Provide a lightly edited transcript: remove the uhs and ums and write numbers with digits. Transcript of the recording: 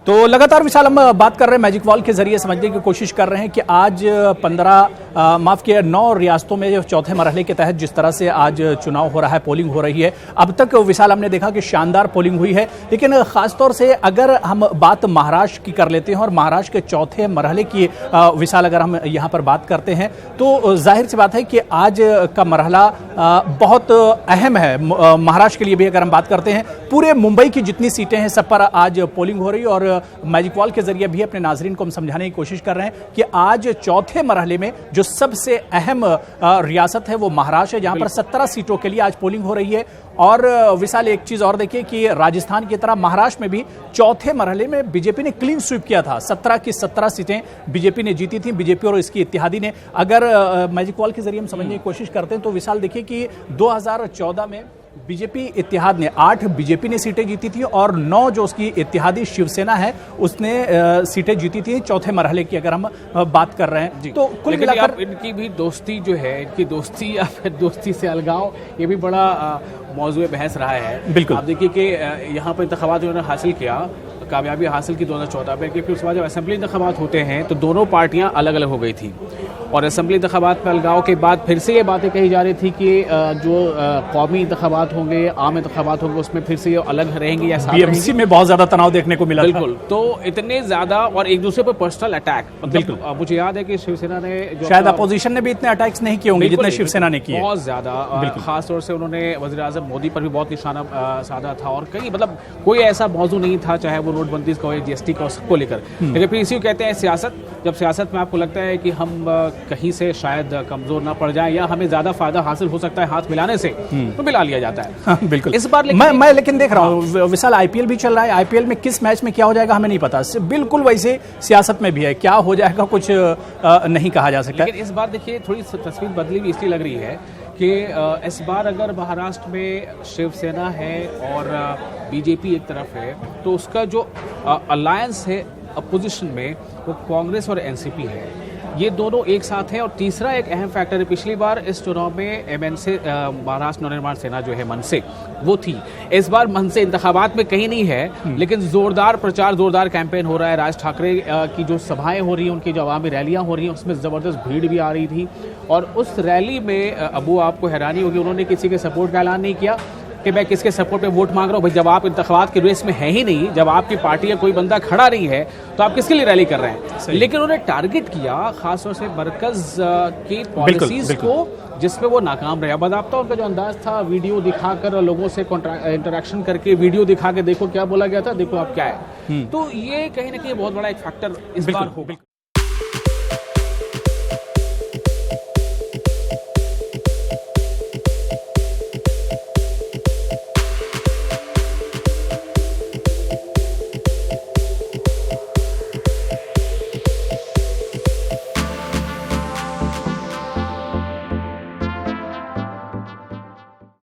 तो लगातार विशाल हम बात कर रहे हैं, मैजिक वॉल के जरिए समझने की कोशिश कर रहे हैं कि आज 9 रियासतों में चौथे मरहले के तहत जिस तरह से आज चुनाव हो रहा है, पोलिंग हो रही है। अब तक विशाल हमने देखा कि शानदार पोलिंग हुई है, लेकिन खासतौर से अगर हम बात महाराष्ट्र की कर लेते हैं और महाराष्ट्र के चौथे मरहले की विशाल अगर हम यहाँ पर बात करते हैं तो जाहिर सी बात है कि आज का मरहला बहुत अहम है महाराष्ट्र के लिए भी। अगर हम बात करते हैं, पूरे मुंबई की जितनी सीटें हैं सब पर आज पोलिंग हो रही है और मैजिक वॉल के जरिए भी अपने नाजरीन को हम समझाने की कोशिश कर रहे हैं कि आज चौथे मरहले में जो सबसे अहम रियासत है वो महाराष्ट्र है, जहां पर 17 सीटों के लिए आज पोलिंग हो रही है। और विशाल एक चीज और देखिए कि राजस्थान की तरह महाराष्ट्र में भी चौथे मरहले में बीजेपी ने क्लीन स्वीप किया था, 17 की 17 सीटें बीजेपी ने जीती थी, बीजेपी और इसकी इत्तेहादी ने। अगर मैजिक वॉल के जरिए हम समझने की कोशिश करते हैं तो विशाल देखिए कि 2014 में बीजेपी इत्तेहाद ने 8 बीजेपी ने सीटें जीती थी और 9 जो उसकी इत्तेहादी शिवसेना है उसने सीटें जीती थी चौथे मरहले की अगर हम बात कर रहे हैं। तो कुल मिलाकर इनकी भी दोस्ती जो है, इनकी दोस्ती या फिर दोस्ती से अलगाव, ये भी बड़ा मौजूद बहस रहा है। बिल्कुल, आप देखिए कि यहाँ पर इंतखाबात उन्होंने हासिल किया, कामयाबी हासिल की 2014 में, कि फिर उसके बाद जब असेंबली इंतखाबात होते हैं तो दोनों पार्टियां अलग अलग हो गई थी और असेंबली इंतखाबात में अलगाव के बाद फिर से ये बातें कही जा रही थी कि जो कौमी इंतखाबात होंगे, आम इंतखाबात होंगे, उसमें फिर से ये अलग रहेंगे या बीएमसी में बहुत ज्यादा तनाव देखने को मिला। बिल्कुल, तो इतने ज्यादा और एक दूसरे पर पर्सनल अटैक, बिल्कुल मुझे याद है कि शिवसेना ने शायद अपोजिशन ने भी इतने अटैक्स नहीं किए होंगे जितने शिवसेना ने किए, बहुत ज्यादा। खासतौर से उन्होंने वज़ीर आज़म मोदी पर भी बहुत निशाना साधा था और कई मतलब कोई ऐसा मौजू नहीं था, चाहे वो नोटबंदी का हो, जीएसटी का, सबको लेकर। लेकिन फिर इसी कहते हैं सियासत, जब सियासत में आपको लगता है कि हम कहीं से शायद कमजोर ना पड़ जाए या हमें ज्यादा फायदा हासिल हो सकता है हाथ मिलाने से, तो मिला लिया जाता है। हाँ, बिल्कुल। इस बार मैं लेकिन देख रहा हूँ विशाल, आईपीएल भी चल रहा है, आईपीएल में किस मैच में क्या हो जाएगा हमें नहीं पता, बिल्कुल वैसे सियासत में भी है, क्या हो जाएगा कुछ नहीं कहा जा सकता। लेकिन इस बार देखिए थोड़ी तस्वीर बदली हुई इसलिए लग रही है कि इस बार अगर महाराष्ट्र में शिवसेना है और बीजेपी एक तरफ है तो उसका जो अलायंस है अपोजिशन में वो कांग्रेस और एनसीपी है, ये दोनों एक साथ हैं। और तीसरा एक अहम फैक्टर है, पिछली बार इस चुनाव में एमएनसे महाराष्ट्र नवनिर्माण सेना जो है मनसे वो थी, इस बार मनसे इंतखाबात में कहीं नहीं है, लेकिन जोरदार प्रचार, जोरदार कैंपेन हो रहा है। राज ठाकरे की जो सभाएं हो रही हैं, उनकी जो अवामी रैलियां हो रही हैं, उसमें ज़बरदस्त भीड़ भी आ रही थी और उस रैली में अबू आपको हैरानी होगी, उन्होंने किसी के सपोर्ट का ऐलान नहीं किया कि मैं किसके सपोर्ट पे वोट मांग रहा हूँ। भाई जब आप इंतखाबात की रेस में है ही नहीं, जब आपकी पार्टी या कोई बंदा खड़ा नहीं है तो आप किसके लिए रैली कर रहे हैं। लेकिन उन्होंने टारगेट किया खासतौर से मरकज की पॉलिसीज को, जिसमें वो नाकाम रहे। बाज़ाब्ता उनका जो अंदाज था, वीडियो दिखाकर लोगों से इंटरेक्शन करके वीडियो दिखा के देखो क्या बोला गया था, देखो आप क्या है, तो ये कहीं ना कहीं बहुत बड़ा एक फैक्टर इस बार होगा।